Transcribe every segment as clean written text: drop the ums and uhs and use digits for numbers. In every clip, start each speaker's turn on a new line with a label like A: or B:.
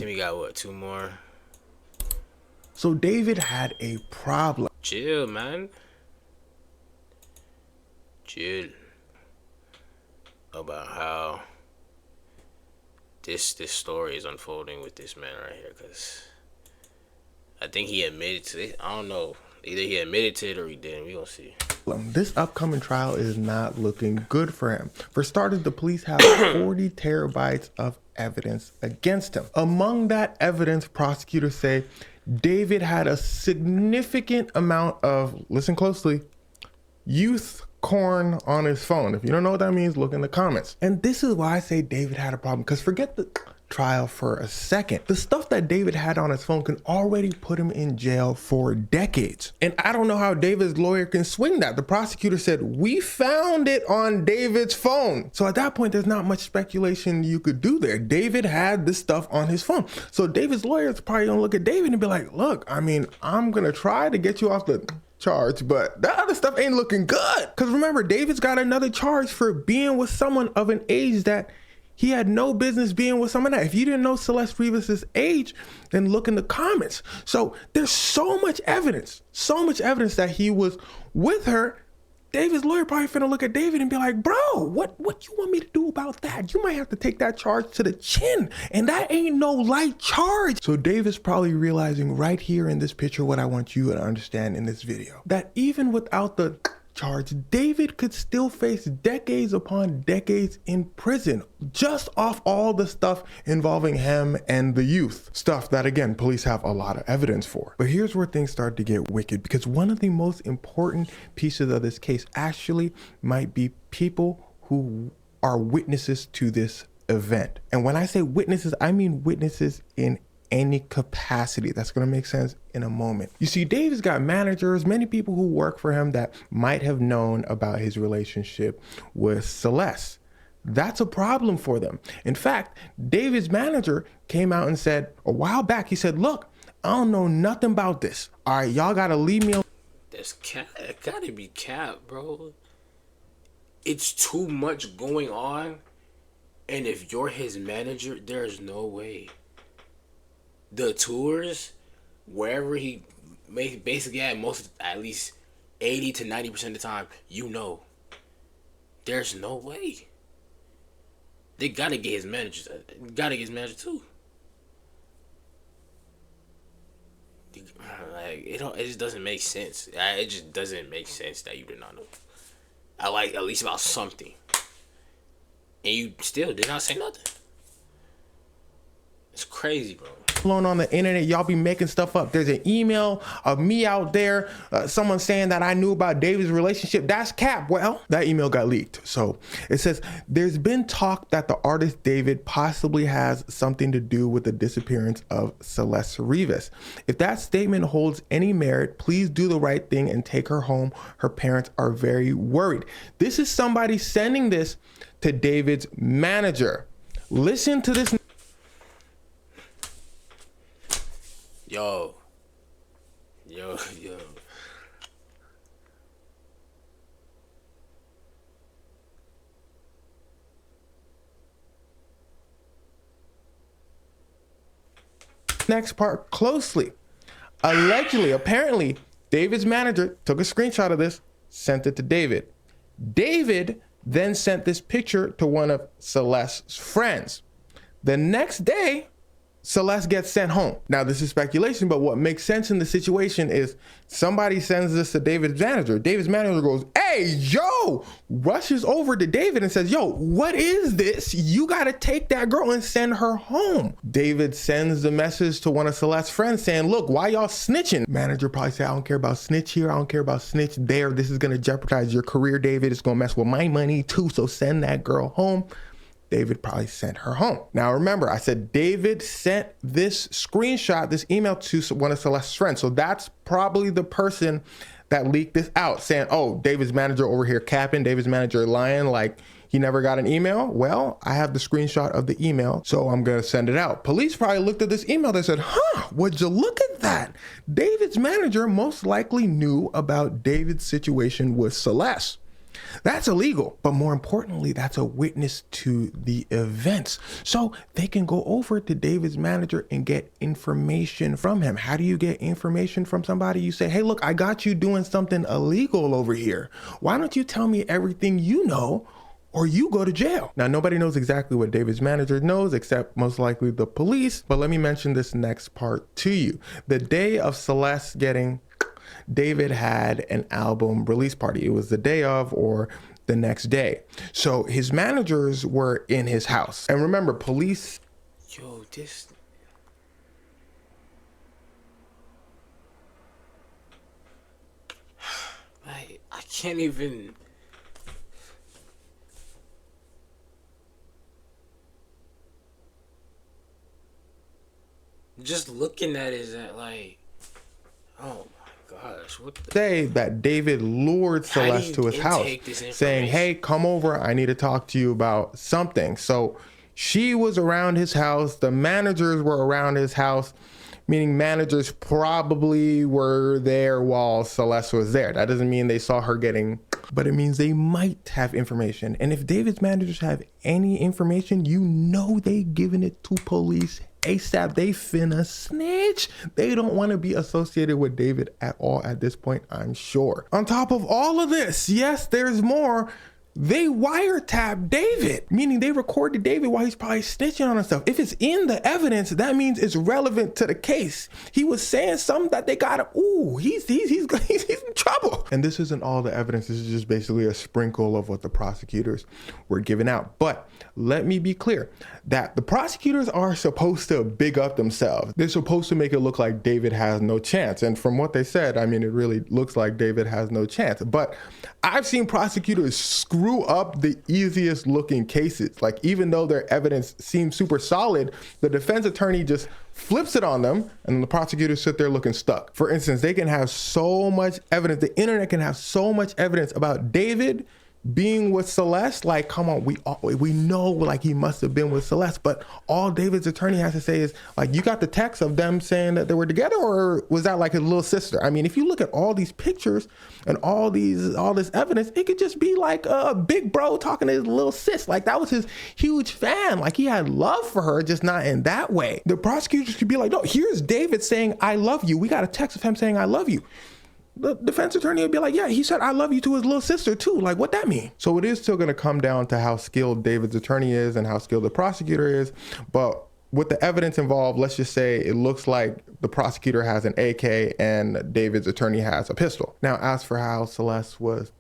A: think we got, what, 2 more?
B: So David had a problem.
A: Chill, man. Chill. About how this story is unfolding with this man right here, because I think he admitted to it. I don't know. Either he admitted to it or he didn't. We gonna see.
B: This upcoming trial is not looking good for him. For starters, the police have 40 terabytes of evidence against him. Among that evidence, prosecutors say David had a significant amount of, listen closely, youth corn on his phone. If you don't know what that means, look in the comments. And this is why I say David had a problem, because forget the trial for a second. The stuff that David had on his phone can already put him in jail for decades. And I don't know how David's lawyer can swing that. The prosecutor said, we found it on David's phone. So at that point, there's not much speculation you could do there. David had this stuff on his phone. So David's lawyer is probably gonna look at David and be like, look, I mean, I'm gonna try to get you off the charge, but that other stuff ain't looking good. Because remember, David's got another charge for being with someone of an age that he had no business being with someone that. If you didn't know Celeste Rivas's age, then look in the comments. So there's so much evidence that he was with her. David's lawyer probably finna look at David and be like, bro, what you want me to do about that? You might have to take that charge to the chin, and that ain't no light charge. So David's probably realizing right here in this picture what I want you to understand in this video, that even without the charge, David could still face decades upon decades in prison just off all the stuff involving him and the youth. Stuff that, again, police have a lot of evidence for. But here's where things start to get wicked, because one of the most important pieces of this case actually might be people who are witnesses to this event. And when I say witnesses, I mean witnesses in any capacity. That's going to make sense in a moment. You see, David's got managers, many people who work for him that might have known about his relationship with Celeste. That's a problem for them. In fact, David's manager came out and said a while back, he said, look, I don't know nothing about this. All right, y'all got to leave me alone.
A: There's cap. It gotta be cap, bro. It's too much going on. And if you're his manager, there's no way. The tours, wherever he basically at least 80 to 90% of the time, you know, there's no way. They gotta get his manager. Gotta get his manager too. Like it just doesn't make sense. It just doesn't make sense that you did not know. I like at least about something, and you still did not say nothing. It's crazy, bro.
B: On the internet, y'all be making stuff up. There's an email of me out there, someone saying that I knew about David's relationship. That's cap. Well, that email got leaked. So it says there's been talk that the artist David possibly has something to do with the disappearance of Celeste Rivas. If that statement holds any merit, please do the right thing and take her home. Her parents are very worried. This is somebody sending this to David's manager. Listen to this.
A: Yo.
B: Next part closely. Allegedly, apparently, David's manager took a screenshot of this, sent it to David. David then sent this picture to one of Celeste's friends. The next day, Celeste gets sent home. Now, this is speculation, but what makes sense in the situation is somebody sends this to David's manager. David's manager goes, hey, yo, rushes over to David and says, yo, what is this? You got to take that girl and send her home. David sends the message to one of Celeste's friends saying, look, why y'all snitching? Manager probably say, I don't care about snitch here. I don't care about snitch there. This is going to jeopardize your career, David. It's going to mess with my money too. So send that girl home. David probably sent her home. Now remember, I said David sent this screenshot, this email to one of Celeste's friends. So that's probably the person that leaked this out, saying, oh, David's manager over here capping, David's manager lying, like he never got an email. Well, I have the screenshot of the email, so I'm gonna send it out. Police probably looked at this email, they said, huh, would you look at that? David's manager most likely knew about David's situation with Celeste. That's illegal, but more importantly, that's a witness to the events. So they can go over to David's manager and get information from him. How do you get information from somebody? You say, hey, look, I got you doing something illegal over here. Why don't you tell me everything you know, or you go to jail? Now, nobody knows exactly what David's manager knows, except most likely the police. But let me mention this next part to you. The day of Celeste getting, David had an album release party. It was the day of or the next day. So his managers were in his house. And remember, police...
A: Yo, this... I can't even... Just looking at it is that like... Oh my gosh, what the...
B: Say that David lured Celeste to his house, saying, hey, come over, I need to talk to you about something. So she was around his house, the managers were around his house, meaning managers probably were there while Celeste was there. That doesn't mean they saw her getting, but it means they might have information. And if David's managers have any information, you know they giving it to police ASAP. They finna snitch. They don't want to be associated with David at all at this point, I'm sure. On top of all of this, yes, there's more. They wiretapped David, meaning they recorded David while he's probably snitching on himself. If it's in the evidence, that means it's relevant to the case. He was saying something that they got him. Ooh, he's in trouble. And this isn't all the evidence. This is just basically a sprinkle of what the prosecutors were giving out. But let me be clear that the prosecutors are supposed to big up themselves. They're supposed to make it look like David has no chance. And from what they said, I mean, it really looks like David has no chance. But I've seen prosecutors screw up the easiest looking cases. Like, even though their evidence seems super solid, the defense attorney just flips it on them and the prosecutors sit there looking stuck. For instance, they can have so much evidence, the internet can have so much evidence about David being with Celeste. Like, come on, we know like he must have been with Celeste, but all David's attorney has to say is like, you got the text of them saying that they were together, or was that like his little sister? I mean, if you look at all these pictures and all this evidence, it could just be like a big bro talking to his little sis. Like, that was his huge fan. Like, he had love for her, just not in that way. The prosecutors could be like, no, here's David saying, I love you. We got a text of him saying, I love you. The defense attorney would be like, yeah, he said, I love you to his little sister too. Like, what that mean? So it is still going to come down to how skilled David's attorney is and how skilled the prosecutor is. But with the evidence involved, let's just say it looks like the prosecutor has an AK and David's attorney has a pistol. Now, as for how Celeste was,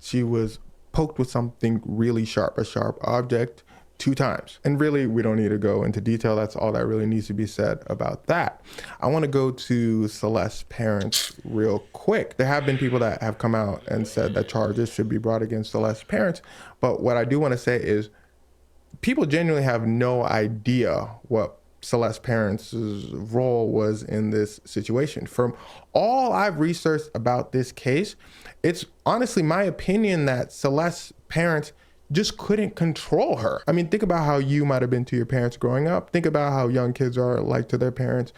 B: she was poked with something really sharp, a sharp object, 2 times. And really, we don't need to go into detail. That's all that really needs to be said about that. I want to go to Celeste's parents real quick. There have been people that have come out and said that charges should be brought against Celeste's parents. But what I do want to say is people genuinely have no idea what Celeste's parents' role was in this situation. From all I've researched about this case, it's honestly my opinion that Celeste's parents just couldn't control her. I mean, think about how you might have been to your parents growing up. Think about how young kids are like to their parents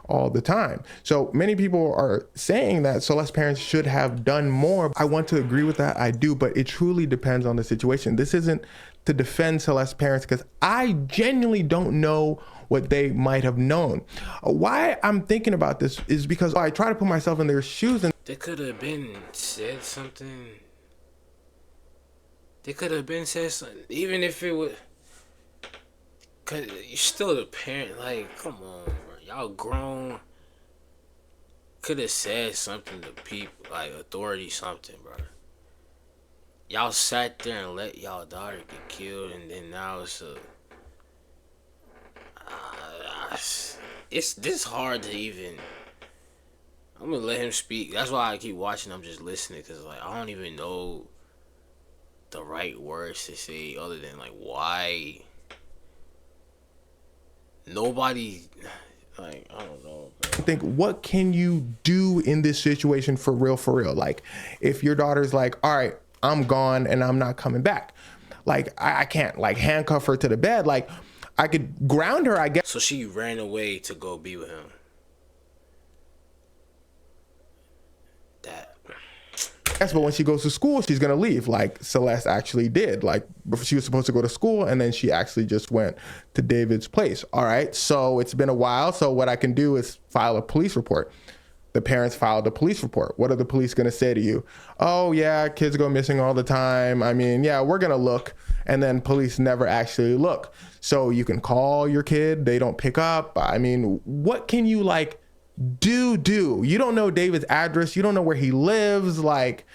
B: all the time. So many people are saying that Celeste's parents should have done more. I want to agree with that, I do, but it truly depends on the situation. This isn't to defend Celeste's parents, because I genuinely don't know what they might have known. Why I'm thinking about this is because I try to put myself in their shoes, and
A: they could have been said something. They could have been said something, even if it was, cause you're still the parent. Like, come on, bro. Y'all grown. Could have said something to people, like authority, something, bro. Y'all sat there and let y'all daughter get killed, and then now it's it's this hard to even. I'm gonna let him speak. That's why I keep watching. I'm just listening, cause like I don't even know the right words to say other than like why nobody, like, I don't know.
B: I think, what can you do in this situation for real? Like, if your daughter's like, all right, I'm gone and I'm not coming back, like I can't like handcuff her to the bed. Like, I could ground her, I guess.
A: So she ran away to go be with him. That
B: Yes, but when she goes to school, she's gonna leave, like Celeste actually did. Like she was supposed to go to school, and then she actually just went to David's place. All right, so it's been a while. So what I can do is file a police report. The parents filed a police report. What are the police gonna say to you? Oh yeah, kids go missing all the time. I mean, yeah, we're gonna look, and then police never actually look. So you can call your kid, they don't pick up. I mean, what can you like? Do you don't know David's address, you don't know where he lives, like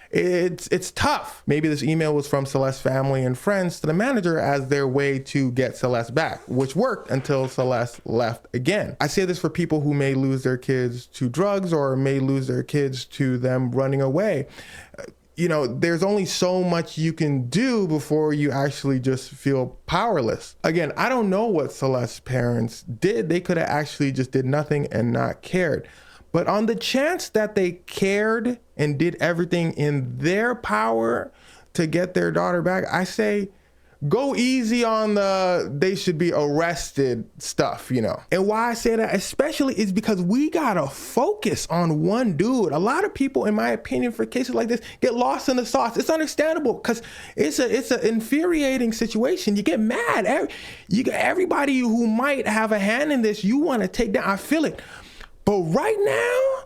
B: it's tough. Maybe this email was from Celeste's family and friends to the manager as their way to get Celeste back, which worked until Celeste left again. I say this for people who may lose their kids to drugs or may lose their kids to them running away. You know, there's only so much you can do before you actually just feel powerless. Again, I don't know what Celeste's parents did. They could have actually just did nothing and not cared. But on the chance that they cared and did everything in their power to get their daughter back, I say, go easy on the they should be arrested stuff, you know. And why I say that especially is because we gotta focus on one dude. A lot of people, in my opinion, for cases like this, get lost in the sauce. It's understandable because it's an infuriating situation. You get mad. Everybody who might have a hand in this, you want to take down. I feel it. But right now,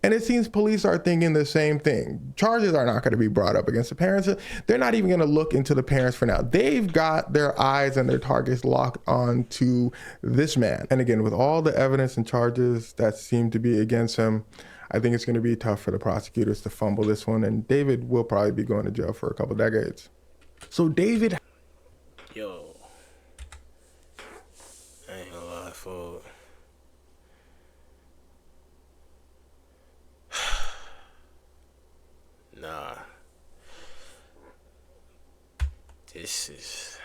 B: and it seems police are thinking the same thing. Charges are not going to be brought up against the parents. They're not even going to look into the parents for now. They've got their eyes and their targets locked on to this man. And again, with all the evidence and charges that seem to be against him, I think it's going to be tough for the prosecutors to fumble this one. And David will probably be going to jail for a couple decades. So David.
A: Yo. I ain't gonna lie, fool. Nah. This is...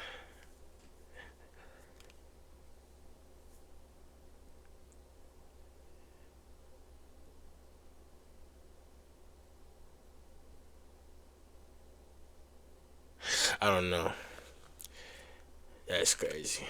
A: I don't know. That's crazy.